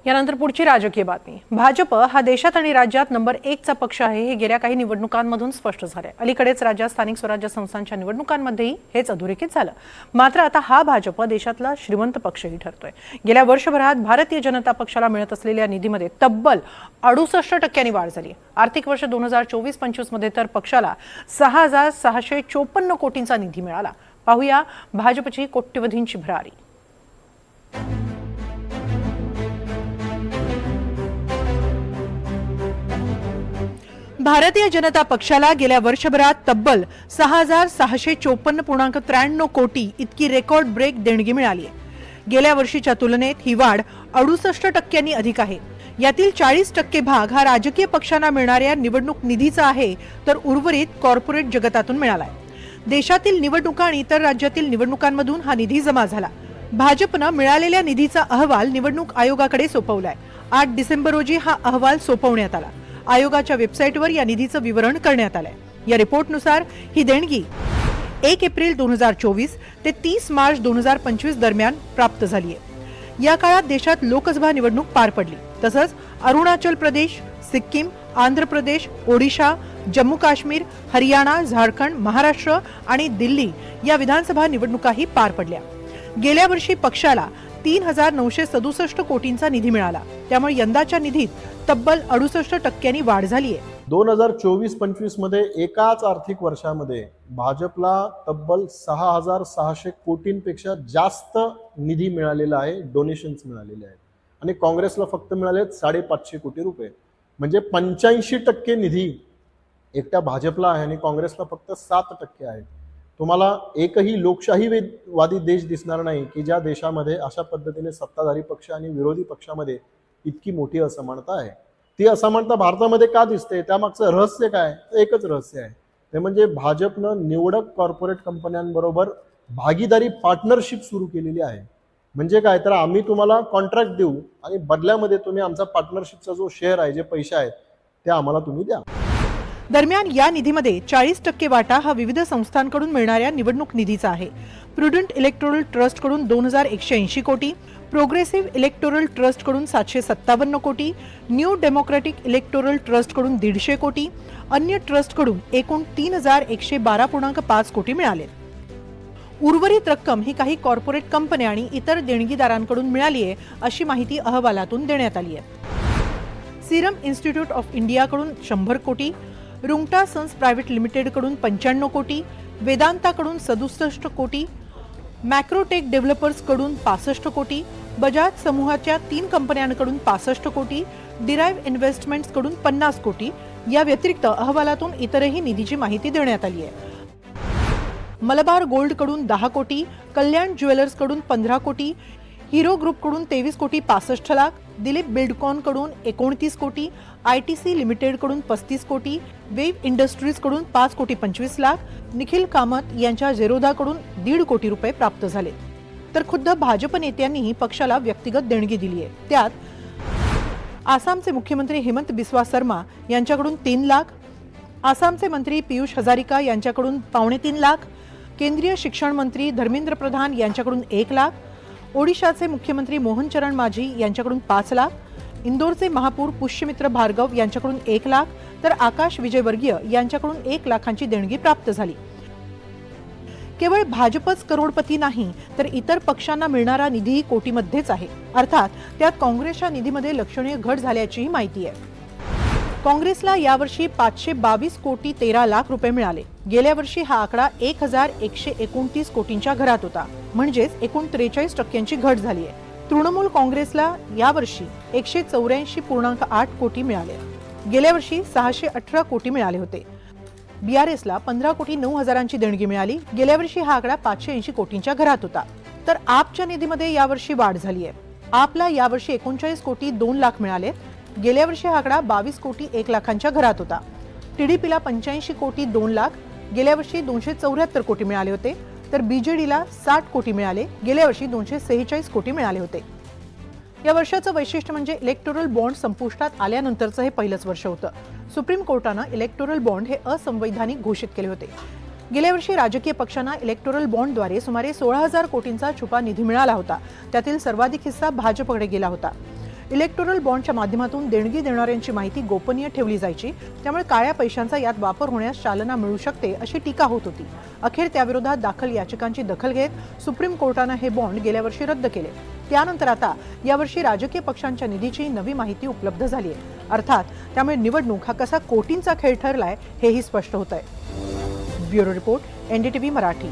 यानंतर पुढची राजकीय बातमी। भाजप हा देशात आणि राज्यात नंबर 1 चा पक्ष आहे हे गेल्या काही निवडणुकांमधून स्पष्ट झाले। अलीकडेच राज्यात स्थानिक स्वराज्य संस्थांच्या निवडणुकांमध्येही हेच अधोरेखित झालं। मात्र आता हा भाजप देशातला श्रीमंत पक्षही ठरतोय। गेल्या वर्षभरात भारतीय जनता पक्षाला मिळत असलेल्या निधीमध्ये तब्बल 68% वाढ झाली। आर्थिक वर्ष 2024-25 मध्ये तर पक्षाला 6654 कोटींचा निधी मिळाला। पाहूया भाजपची कोट्यवधींची भरारी। भारतीय जनता पक्षाला गेल्या वर्षभरात तब्बल 6654.93 कोटी इतकी रेकॉर्ड ब्रेक देणगी मिळाली आहे। गेल्या वर्षीच्या तुलनेत ही वाढ 68% अधिक आहे। यातील 40% भाग हा राजकीय पक्षांना मिळणाऱ्या निवडणूक निधीचा आहे, तर उर्वरित कॉर्पोरेट जगतातून मिळालाय। देशातील निवडणुका आणि इतर राज्यातील निवडणुकांमधून हा निधी जमा झाला। भाजपनं मिळालेल्या निधीचा अहवाल निवडणूक आयोगाकडे सोपवलाय। 8 डिसेंबर रोजी हा अहवाल सोपवण्यात आला। आयोगाच्या वेबसाईटवर या निधीचं विवरण करण्यात आलंय। या रिपोर्टनुसार ही देणगी 1 एप्रिल 2024 ते 30 मार्च 2025 दरम्यान प्राप्त झाली आहे। या काळात देशात लोकसभा निवडणूक पार पडली। तसंच अरुणाचल प्रदेश, सिक्कीम, आंध्र प्रदेश, ओडिशा, जम्मू काश्मीर, हरियाणा, झारखंड, महाराष्ट्र आणि दिल्ली या विधानसभा निवडणुकाही पार पडल्या। गेल्या वर्षी पक्षाला 3967 कोटींचा निधी मिळाला। त्यामुळे यंदाच्या निधीत तब्बल 68% वाढ झाली आहे। 2024-25 मध्ये एकाच आर्थिक वर्षामध्ये भाजपला तब्बल 6600 कोटींपेक्षा जास्त निधी मिळालेला आहे, डोनेशन्स मिळालेले आहेत आणि काँग्रेसला फक्त मिळाले 550 कोटी रुपये। म्हणजे 85% निधी एकट्या भाजपला आहे आणि काँग्रेसला फक्त 7% आहे। तुम्हाला एकही लोकशाहीवादी देश दिसणार नाही की ज्या देशामध्ये अशा पद्धतीने सत्ताधारी पक्ष आणि विरोधी पक्षामध्ये इतकी मोठी असमानता आहे। ती असमानता भारतामध्ये का दिसते, त्यामागचं रहस्य काय? एकच रहस्य आहे, ते म्हणजे भाजपनं निवडक कॉर्पोरेट कंपन्यांबरोबर भागीदारी पार्टनरशिप सुरू केलेली आहे। म्हणजे काय, तर आम्ही तुम्हाला कॉन्ट्रॅक्ट देऊ आणि बदल्यामध्ये तुम्ही आमचा पार्टनरशिपचा जो शेअर आहे, जे पैसे आहेत, ते आम्हाला तुम्ही द्या। दरम्यान या निधीमध्ये 40% वाटा हा विविध संस्थांकडून मिळणाऱ्या निवडणूक निधीचा आहे। प्रुडंट इलेक्टोरल ट्रस्ट कडून 2180 कोटी, प्रोग्रेसिव्ह इलेक्टोरल ट्रस्ट कडून 757 कोटी, न्यू डेमोक्रॅटिक इलेक्टोरल ट्रस्ट कडून 150 कोटी, अन्य ट्रस्ट कडून एकूण 3112.5 कोटी मिळाले। उर्वरित रक्कम ही काही कॉर्पोरेट कंपन्या आणि इतर देणगीदारांकडून मिळाली आहे, अशी माहिती अहवालातून देण्यात आली आहे। सीरम इन्स्टिट्यूट ऑफ इंडिया कडून 100 कोटी, रुंगटा सन्स प्रायव्हेट लिमिटेड कडून 95 कोटी, वेदांता कडून 67 कोटी, मॅक्रोटेक डेव्हलपर्स कडून 65 कोटी, बजाज समूहाच्या 3 कंपन्यांकडून 65 कोटी, डिराइव्ह इन्व्हेस्टमेंट्स कडून 50 कोटी। या व्यतिरिक्त अहवालातून इतरही निधीची माहिती देण्यात आली आहे। मलबार गोल्ड कडून 10 कोटी, कल्याण ज्वेलर्स कडून 15 कोटी, हिरो ग्रुप कडून 23 कोटी 65 लाख, दिलीप बिल्डकॉन कडून 29 कोटी, ITC लिमिटेड कडून 35 कोटी, वेव इंडस्ट्रीज कडून 5 कोटी 25 लाख, निखिल कामत यांच्या झेरोधा कडून 1.5 कोटी रुपये प्राप्त झाले। तर खुद्द भाजप नेत्यांनीही पक्षाला व्यक्तिगत देणगी दिली आहे। त्यात आसामचे मुख्यमंत्री हिमंत बिस्वा शर्मा यांच्याकडून 3 लाख, आसामचे मंत्री पियुष हजारिका यांच्याकडून 2.25 लाख, केंद्रीय शिक्षण मंत्री धर्मेंद्र प्रधान यांच्याकडून 1 लाख, ओडिशाचे मुख्यमंत्री मोहन चरण माझी यांच्याकडून 5 लाख, इंदोरचे महापौर पुष्यमित्र भार्गव यांच्याकडून 1 लाख, तर आकाश विजयवर्गीय यांच्याकडून 1 लाखांची देणगी प्राप्त झाली। केवळ भाजपच करोडपती नाही, तर इतर पक्षांना मिळणारा निधी कोटीमध्येच आहे। अर्थात त्यात काँग्रेसच्या निधीमध्ये लक्षणीय घट झाल्याचीही माहिती आहे। काँग्रेसला यावर्षी 522 कोटी 13 लाख रुपये मिळाले। गेल्या वर्षी हा आकडा 1129 कोटींच्या घरात होता, म्हणजेच एकूण 43% घट झाली आहे। तृणमूल काँग्रेसला यावर्षी 184.8 कोटी मिळाले। गेल्या वर्षी 618 कोटी मिळाले होते। BRSला 15 कोटी 9 हजारांची देणगी मिळाली। गेल्या वर्षी हा आकडा 580 कोटींच्या घरात होता। तर आपच्या निधीमध्ये यावर्षी वाढ झाली आहे। आपला यावर्षी 39 कोटी 2 लाख मिळाले। गेल्या वर्षी हा आकडा 22 कोटी 1 लाखांच्या घरात होता। TDPला 85 कोटी 2 लाख, गेल्या वर्षी 274 कोटी मिळाले होते। तर BJDला 60 कोटी मिळाले, गेल्या वर्षी 246 कोटी मिळाले होते। या वर्षाचं वैशिष्ट्य म्हणजे इलेक्टोरल बॉन्ड संपुष्टात आल्यानंतरचं हे पहिलंच वर्ष होतं। सुप्रीम कोर्टानं इलेक्टोरल बॉन्ड हे असंवैधानिक घोषित केले होते। गेल्या वर्षी राजकीय पक्षांना इलेक्टोरल बॉन्डद्वारे सुमारे 16,000 कोटींचा छुपा निधी मिळाला होता। त्यातील सर्वाधिक हिस्सा भाजपकडे गेला होता। इलेक्टोरल बॉन्डच्या माध्यमातून देणगी देणाऱ्यांची माहिती गोपनीय ठेवली जायची, त्यामुळे काळ्या पैशांचा यात वापर होण्यास चालना मिळू शकते अशी टीका होत होती. अखेर त्याविरोधात दाखल याचिकांची दखल घेत सुप्रीम कोर्टानं हे बॉन्ड गेल्या वर्षी रद्द केले. त्यानंतर आता यावर्षी राजकीय पक्षांच्या निधीची नवी माहिती उपलब्ध झाली आहे. अर्थात त्यामुळे निवडणूक हा कसा कोटींचा खेळ ठरलाय हेही स्पष्ट होत आहे. Bureau report, NDTV Marathi.